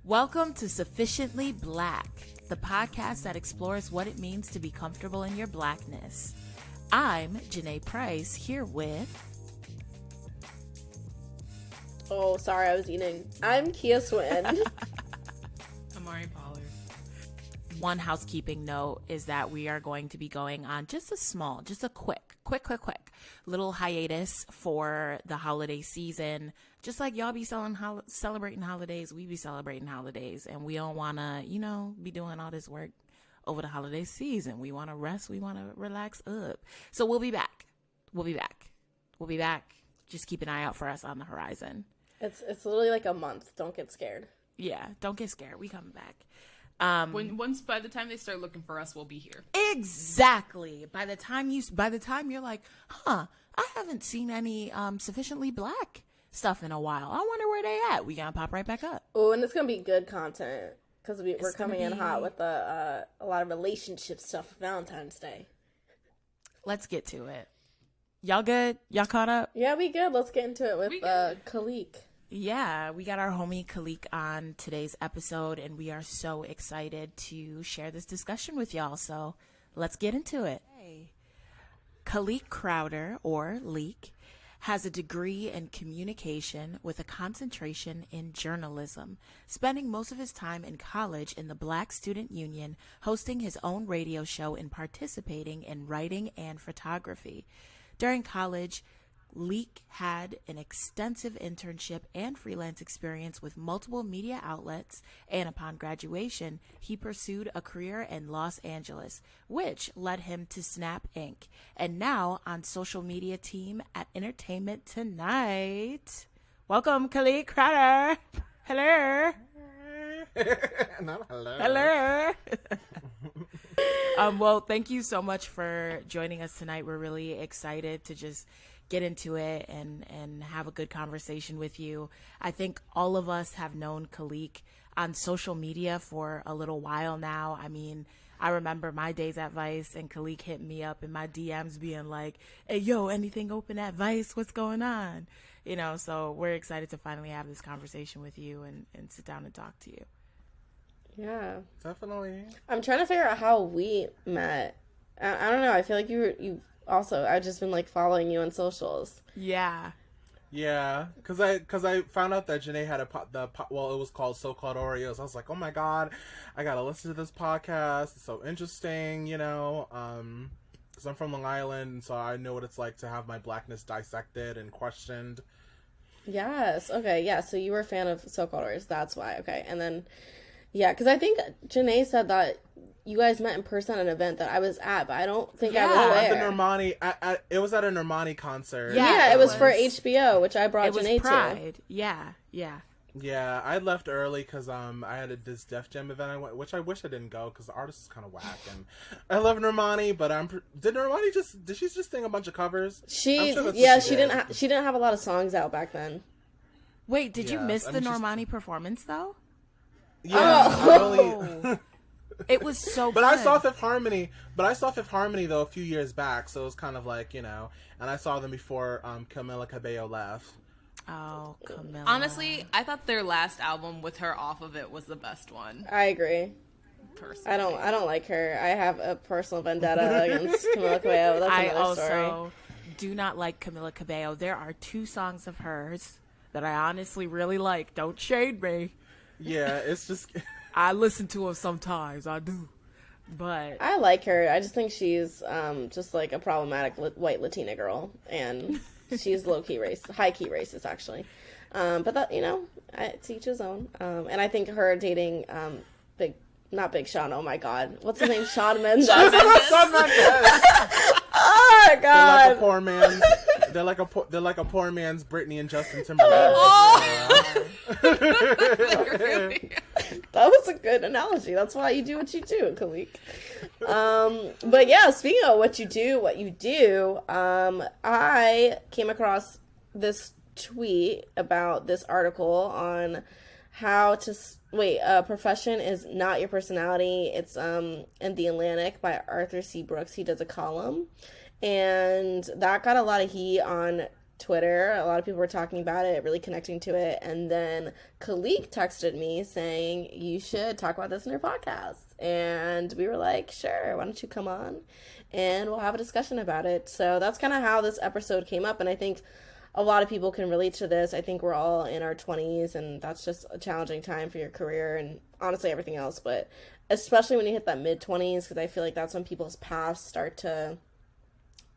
Welcome to Sufficiently Black, the podcast that explores what it means to be comfortable in your blackness. I'm Janae Price, here with... Oh, sorry, I was eating. I'm Kia Swin. I'm Ari Pollard. One housekeeping note is that we are going to be going on just a quick little hiatus for the holiday season. Just like y'all be celebrating holidays, we be celebrating holidays, and we don't want to, be doing all this work over the holiday season. We want to rest. We want to relax up. So we'll be back. We'll be back. Just keep an eye out for us on the horizon. It's literally like a month. Don't get scared. Yeah, don't get scared. We coming back. By the time they start looking for us, we'll be here. Exactly. By the time you're like, I haven't seen any Sufficiently Black stuff in a while. I wonder where they at. We gonna pop right back up. Oh, and it's gonna be good content because we're coming in hot with a lot of relationship stuff for Valentine's Day. Let's get to it. Y'all good? Y'all caught up? Yeah, we good. Let's get into it with Khaaliq. Yeah, we got our homie Khaaliq on today's episode, and we are so excited to share this discussion with y'all. So let's get into it. Hey. Khaaliq Crowder, or Leek, has a degree in communication with a concentration in journalism, spending most of his time in college in the Black Student Union, hosting his own radio show and participating in writing and photography. During college, Leek had an extensive internship and freelance experience with multiple media outlets, and upon graduation, he pursued a career in Los Angeles, which led him to Snap Inc., and now on social media team at Entertainment Tonight. Welcome, Kalee Crowder. Hello. Not hello. Hello. Well, thank you so much for joining us tonight. We're really excited to just get into it and have a good conversation with you. I think all of us have known Khaaliq on social media for a little while now. I mean, I remember my days at Vice, and Khaaliq hit me up in my DMs being like, hey, yo, anything open at Vice? What's going on? So we're excited to finally have this conversation with you and sit down and talk to you. Yeah. Definitely. I'm trying to figure out how we met. I don't know. I feel like you also, I've just been like following you on socials. Yeah. Yeah, because I found out that Janae had it was called So-Called Oreos. I was like, oh my god, I gotta listen to this podcast. It's so interesting, because I'm from Long Island, so I know what it's like to have my blackness dissected and questioned. Yes. Okay. Yeah. So you were a fan of So-Called Oreos. That's why. Okay. And then, yeah, because I think Janae said that you guys met in person at an event that I was at, but I don't think I was there. At the Normani, it was at a Normani concert. Yeah, it was for HBO, which I brought Janae Pride. to. Yeah. Yeah, I left early because I had this Def Jam event I went, which I wish I didn't go because the artist is kind of whack. And I love Normani, but did she just sing a bunch of covers? She didn't have a lot of songs out back then. Wait, did you miss the Normani performance though? Yeah, it was so good. But I saw Fifth Harmony though a few years back, so it was kind of like, and I saw them before Camila Cabello left. Oh, Camila. Honestly, I thought their last album with her off of it was the best one. I agree. Personally. I don't like her. I have a personal vendetta against Camila Cabello. That's another story. I also do not like Camila Cabello. There are 2 songs of hers that I honestly really like. Don't shade me. Yeah, it's just... I listen to her sometimes. I do. But... I like her. I just think she's just like a problematic white Latina girl. And she's low-key racist. High-key racist, actually. But that, to each his own. And I think her dating not Big Sean, oh my god. What's his name? Shawn Mendes. Shawn Mendes. Oh my god. They're like a poor man's. They're like a poor man's Britney and Justin Timberlake. That was a good analogy. That's why you do what you do, Khaaliq. But yeah, speaking of what you do, I came across this tweet about this article on how to profession is not your personality. It's in The Atlantic by Arthur C. Brooks. He does a column, and that got a lot of heat on Twitter. A lot of people were talking about it, really connecting to it. And then Khaaliq texted me saying, you should talk about this in your podcast. And we were like, sure, why don't you come on and we'll have a discussion about it. So that's kind of how this episode came up. And I think a lot of people can relate to this. I think we're all in our 20s, and that's just a challenging time for your career and honestly everything else. But especially when you hit that mid-20s, because I feel like that's when people's paths start to,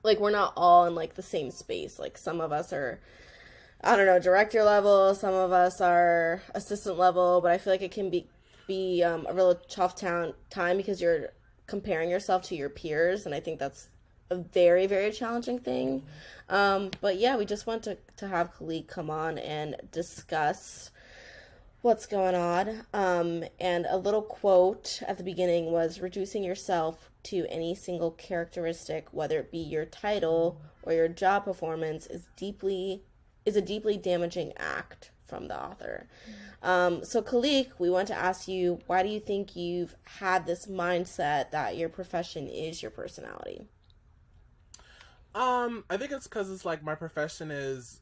like, we're not all in, like, the same space. Like, some of us are, I don't know, director level, some of us are assistant level, but I feel like it can be a real tough time because you're comparing yourself to your peers, and I think that's a very, very challenging thing. But yeah, we just want to have Kalee come on and discuss what's going on. And a little quote at the beginning was, reducing yourself to any single characteristic, whether it be your title or your job performance, is a deeply damaging act, from the author. So Khaaliq, we want to ask you, why do you think you've had this mindset that your profession is your personality? I think it's because it's like my profession is,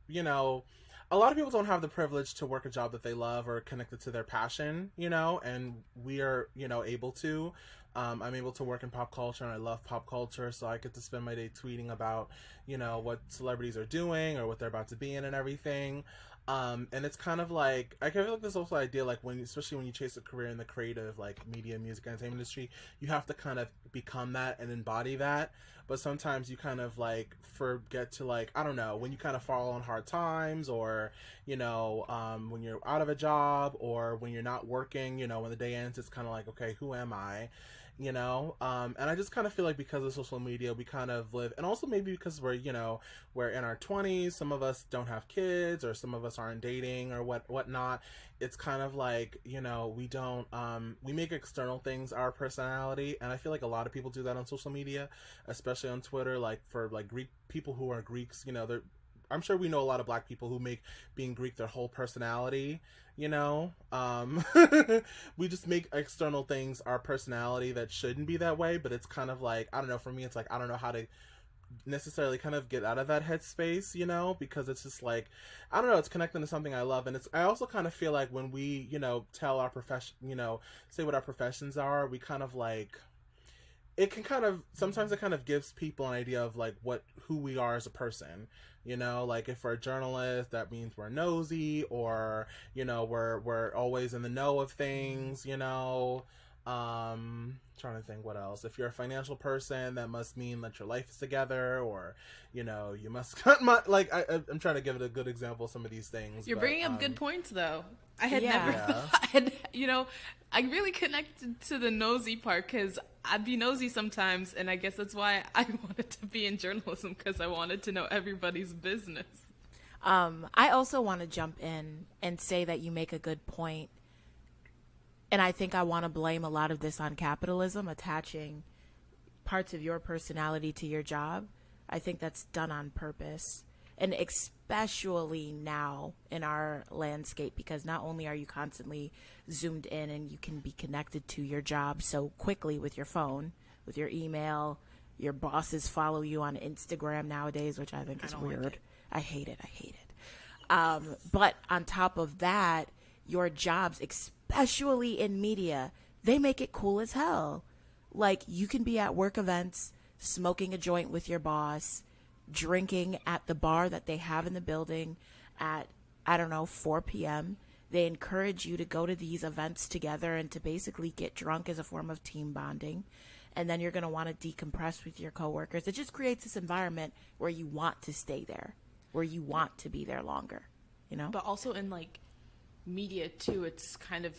you know, a lot of people don't have the privilege to work a job that they love or connected to their passion, you know, and we are, you know, able to. I'm able to work in pop culture, and I love pop culture, so I get to spend my day tweeting about, you know, what celebrities are doing or what they're about to be in and everything. And it's kind of like, I feel like there's also idea, like, especially when you chase a career in the creative, like, media, music, entertainment industry, you have to kind of become that and embody that. But sometimes you kind of, like, forget to, like, I don't know, when you kind of fall on hard times, or, you know, when you're out of a job, or when you're not working, you know, when the day ends, it's kind of like, okay, who am I? You know, and I just kind of feel like because of social media, we kind of live, and also maybe because we're, you know, we're in our 20s, some of us don't have kids, or some of us aren't dating, or whatnot. It's kind of like, you know, we don't, we make external things our personality, and I feel like a lot of people do that on social media, especially on Twitter, like, for, like, Greek people who are Greeks, you know, I'm sure we know a lot of Black people who make being Greek their whole personality, you know? We just make external things our personality that shouldn't be that way, but it's kind of like, I don't know, for me, it's like, I don't know how to necessarily kind of get out of that headspace, you know? Because it's just like, I don't know, it's connecting to something I love, and I also kind of feel like when we, you know, tell our profession, you know, say what our professions are, we kind of like, it can kind of, sometimes it kind of gives people an idea of, like, who we are as a person, you know, like, if we're a journalist, that means we're nosy, or, you know, we're always in the know of things, you know. Trying to think what else. If you're a financial person, that must mean that your life is together, or, you know, you must cut like, I'm trying to give it a good example of some of these things. You're bringing up good points, though. I had Yeah. never thought, you know, I really connected to the nosy part, because I'd be nosy sometimes, and I guess that's why I wanted to be in journalism, because I wanted to know everybody's business. I also want to jump in and say that you make a good point. And I think I want to blame a lot of this on capitalism, attaching parts of your personality to your job. I think that's done on purpose. And especially now in our landscape, because not only are you constantly zoomed in and you can be connected to your job so quickly with your phone, with your email, your bosses follow you on Instagram nowadays, which I think is weird. Like it. I hate it. But on top of that, your jobs, especially in media, they make it cool as hell. Like, you can be at work events, smoking a joint with your boss, drinking at the bar that they have in the building at, I don't know, 4 p.m. They encourage you to go to these events together and to basically get drunk as a form of team bonding. And then you're going to want to decompress with your coworkers. It just creates this environment where you want to stay there, where you want to be there longer, you know? But also in, like, media too, it's kind of,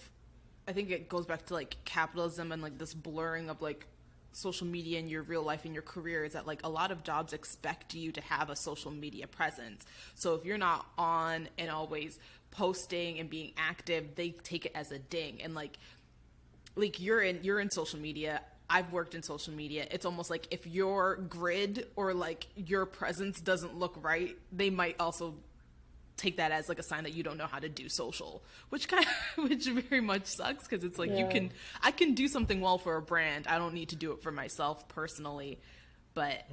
I think it goes back to, like, capitalism and, like, this blurring of, like, social media and your real life and your career, is that, like, a lot of jobs expect you to have a social media presence. So if you're not on and always posting and being active, they take it as a ding. And like you're in social media, I've worked in social media. It's almost like if your grid or, like, your presence doesn't look right, they might also take that as, like, a sign that you don't know how to do social, which very much sucks, because it's like, I can do something well for a brand. I don't need to do it for myself personally. But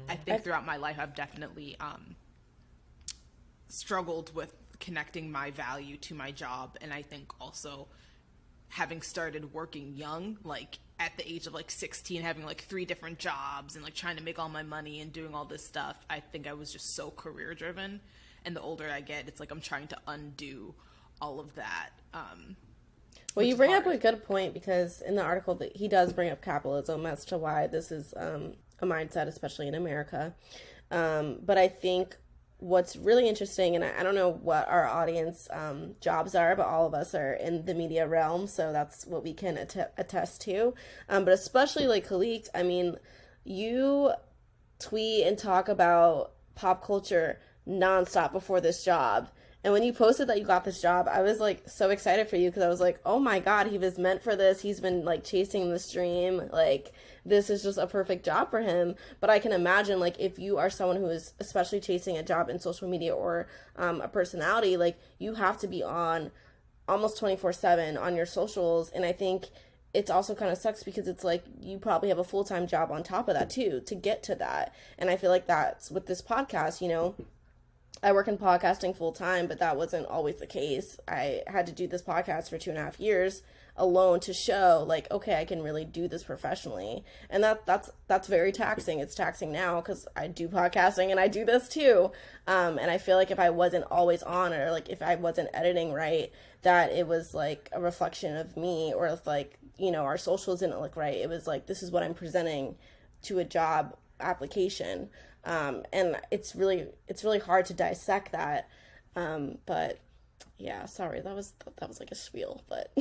I think throughout my life, I've definitely struggled with connecting my value to my job. And I think also having started working young, like at the age of like 16, having like 3 different jobs and like trying to make all my money and doing all this stuff, I think I was just so career driven. And the older I get, it's like I'm trying to undo all of that. Well, you bring up a good point, because in the article that he does bring up capitalism as to why this is a mindset, especially in America. But I think what's really interesting, and I don't know what our audience jobs are, but all of us are in the media realm, so that's what we can attest to. But especially like Khaaliq, I mean, you tweet and talk about pop culture nonstop before this job. And when you posted that you got this job, I was like so excited for you, because I was like, oh my God, he was meant for this. He's been like chasing this dream. Like, this is just a perfect job for him. But I can imagine, like, if you are someone who is especially chasing a job in social media or a personality, like, you have to be on almost 24/7 on your socials. And I think it's also kind of sucks, because it's like you probably have a full-time job on top of that too to get to that. And I feel like that's with this podcast, you know. I work in podcasting full time, but that wasn't always the case. I had to do this podcast for 2.5 years alone to show, like, okay, I can really do this professionally. And that's very taxing. It's taxing now because I do podcasting and I do this too. And I feel like if I wasn't always on, or like if I wasn't editing right, that it was like a reflection of me, or if like, you know, our socials didn't look right. It was like, this is what I'm presenting to a job application. And it's really hard to dissect that. But yeah, sorry, that was like a spiel, but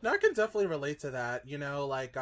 no, I can definitely relate to that. You know, like,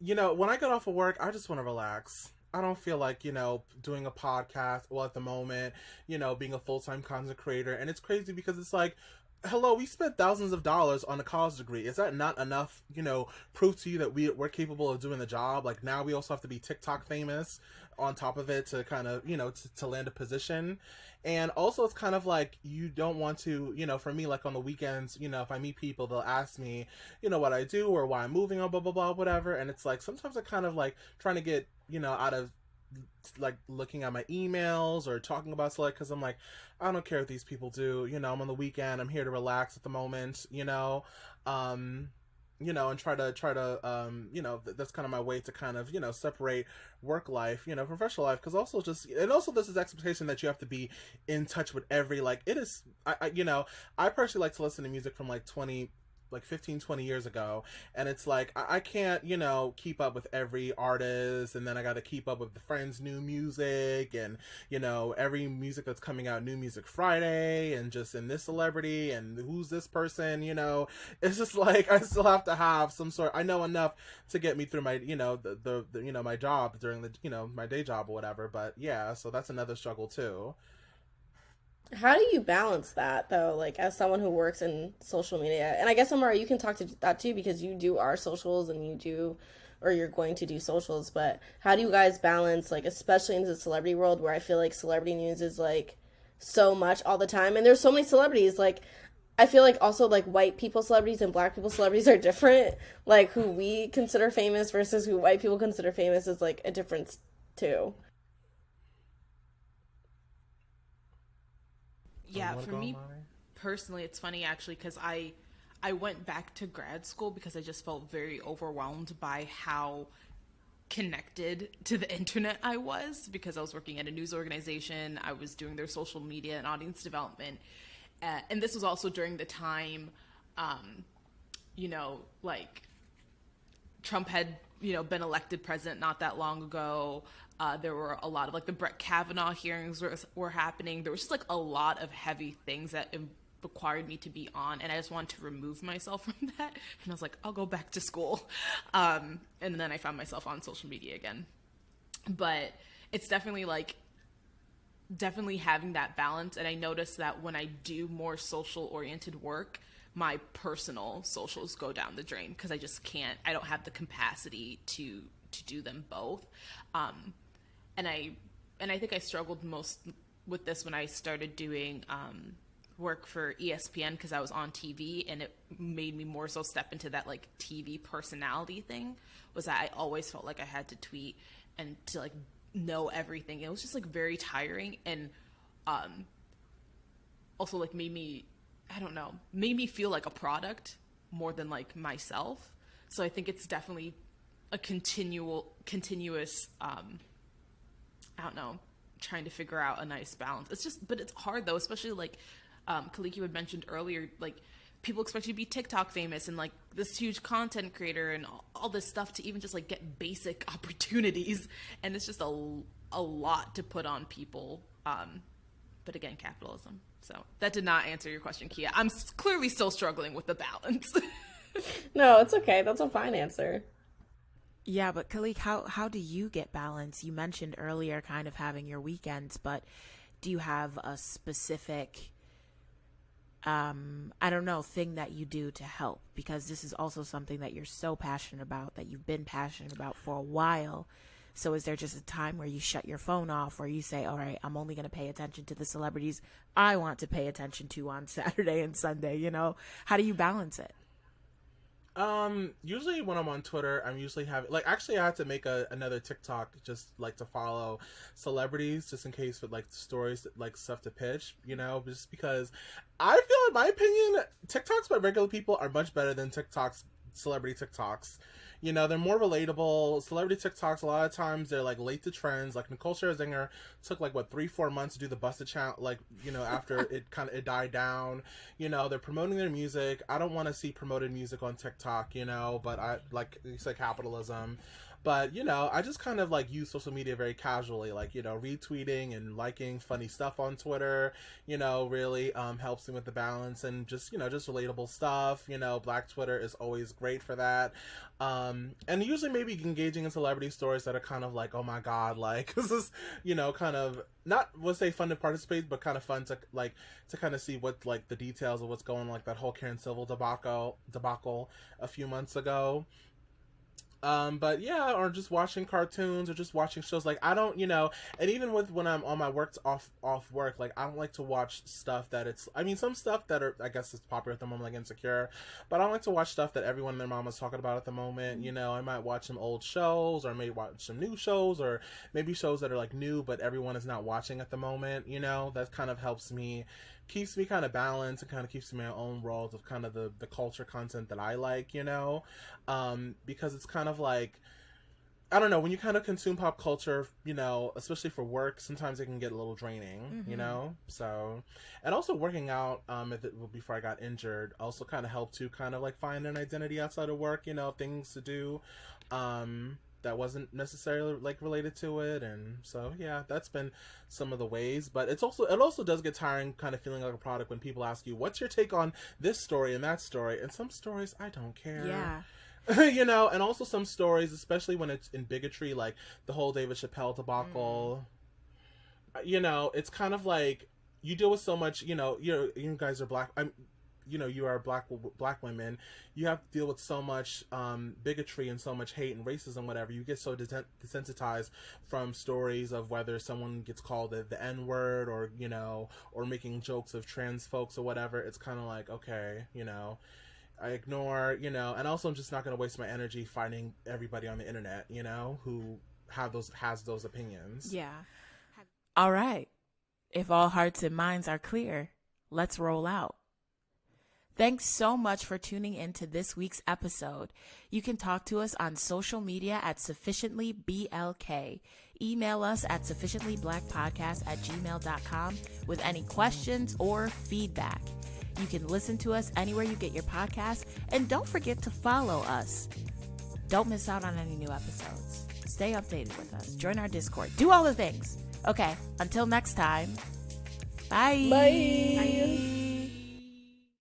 you know, when I get off of work, I just want to relax. I don't feel like, you know, doing a podcast, well, at the moment, you know, being a full-time content creator. And it's crazy because it's like, hello, we spent thousands of dollars on a college degree. Is that not enough, you know, proof to you that we're capable of doing the job? Like, now we also have to be TikTok famous on top of it to kind of, you know, to land a position. And also it's kind of like, you don't want to, you know, for me, like on the weekends, you know, if I meet people, they'll ask me, you know, what I do or why I'm moving or blah, blah, blah, whatever. And it's like, sometimes I kind of like trying to get, you know, out of like looking at my emails or talking about stuff, because I'm like, I don't care what these people do, you know, I'm on the weekend, I'm here to relax at the moment, you know, and try to you know, that's kind of my way to kind of, you know, separate work life, you know, professional life, because also this is expectation that you have to be in touch with every, like, it is, you know, I personally like to listen to music from like 15, 20 years ago, and it's like I can't, you know, keep up with every artist, and then I got to keep up with the friends' new music, and, you know, every music that's coming out, New Music Friday, and just in this celebrity and who's this person, you know. It's just like I still have to have some sort, I know enough to get me through my, you know, the you know, my job during the, you know, my day job or whatever. But yeah, so that's another struggle too. how do you balance that though, like as someone who works in social media? And I guess, Amara, you can talk to that too, because you do our socials and you do, or you're going to do socials. But how do you guys balance, like, especially in the celebrity world, where I feel like celebrity news is like so much all the time, and there's so many celebrities. Like, I feel like also like white people celebrities and black people celebrities are different. Like, who we consider famous versus who white people consider famous is like a difference too. Yeah, for me personally, it's funny actually, because I went back to grad school because I just felt very overwhelmed by how connected to the internet I was, because I was working at a news organization, I was doing their social media and audience development, and this was also during the time, you know, like Trump had, you know, been elected president not that long ago. There were a lot of like the Brett Kavanaugh hearings were happening. There was just like a lot of heavy things that required me to be on, and I just wanted to remove myself from that. And I was like, I'll go back to school. And then I found myself on social media again. But it's definitely having that balance. And I noticed that when I do more social oriented work, my personal socials go down the drain, because I just can't, I don't have the capacity to do them both. And I think I struggled most with this when I started doing work for ESPN, because I was on TV, and it made me more so step into that like TV personality thing, was that I always felt like I had to tweet and to like know everything. It was just like very tiring, and also like made me feel like a product more than like myself. So I think it's definitely a continuous trying to figure out a nice balance. But it's hard though, especially like Khaaliq had mentioned earlier, like people expect you to be TikTok famous and like this huge content creator and all this stuff to even just like get basic opportunities, and it's just a lot to put on people. But again, capitalism. So that did not answer your question, Kia. I'm clearly still struggling with the balance. No, it's okay. That's a fine answer. Yeah, but Khaaliq, how do you get balance? You mentioned earlier kind of having your weekends, but do you have a specific, thing that you do to help? Because this is also something that you're so passionate about, that you've been passionate about for a while. So is there just a time where you shut your phone off, or you say, all right, I'm only going to pay attention to the celebrities I want to pay attention to on Saturday and Sunday, How do you balance it? Usually when I'm on Twitter, I'm usually having, like, actually I had to make another TikTok just like to follow celebrities, just in case with like stories, like stuff to pitch, just because I feel, in my opinion, TikToks by regular people are much better than celebrity TikToks. They're more relatable. Celebrity TikToks, a lot of times they're like late to trends. Like Nicole Scherzinger took like 3-4 months to do the Busted challenge, like, after it died down. They're promoting their music. I don't want to see promoted music on TikTok, but I, like you said, capitalism. But, I just kind of like use social media very casually, like, retweeting and liking funny stuff on Twitter, really helps me with the balance, and just, just relatable stuff. Black Twitter is always great for that. And usually maybe engaging in celebrity stories that are kind of like, oh my God, like, this is, kind of not, let's say, fun to participate, but kind of fun to kind of see what, like, the details of what's going on, like that whole Karen Civil debacle a few months ago. But yeah, or just watching cartoons or just watching shows. Like, I don't, and even when I'm on my off work, like, I don't like to watch stuff that some stuff that are, I guess, is popular at the moment, like Insecure, but I don't like to watch stuff that everyone and their mom is talking about at the moment. I might watch some old shows, or maybe watch some new shows, or maybe shows that are like new, but everyone is not watching at the moment. That kind of keeps me kind of balanced, and kind of keeps me in my own world of kind of the culture content that I like, because it's kind of like, I don't know, when you kind of consume pop culture, especially for work, sometimes it can get a little draining, so, and also working out, before I got injured, also kind of helped to kind of like find an identity outside of work, things to do, that wasn't necessarily like related to it. And so yeah, that's been some of the ways. But it also does get tiring kind of feeling like a product when people ask you, what's your take on this story and that story, and some stories I don't care. Yeah. And also some stories, especially when it's in bigotry, like the whole David Chappelle debacle, it's kind of like you deal with so much, you guys are black, you are black women, you have to deal with so much bigotry and so much hate and racism, whatever. You get so desensitized from stories of whether someone gets called the N-word, or or making jokes of trans folks or whatever. It's kind of like, okay, I ignore, and also I'm just not going to waste my energy fighting everybody on the internet, who has those opinions. Yeah. All right. If all hearts and minds are clear, let's roll out. Thanks so much for tuning in to this week's episode. You can talk to us on social media at SufficientlyBLK. Email us at sufficientlyblackpodcast@gmail.com with any questions or feedback. You can listen to us anywhere you get your podcasts, and don't forget to follow us. Don't miss out on any new episodes. Stay updated with us. Join our Discord. Do all the things. Okay, until next time. Bye. Bye.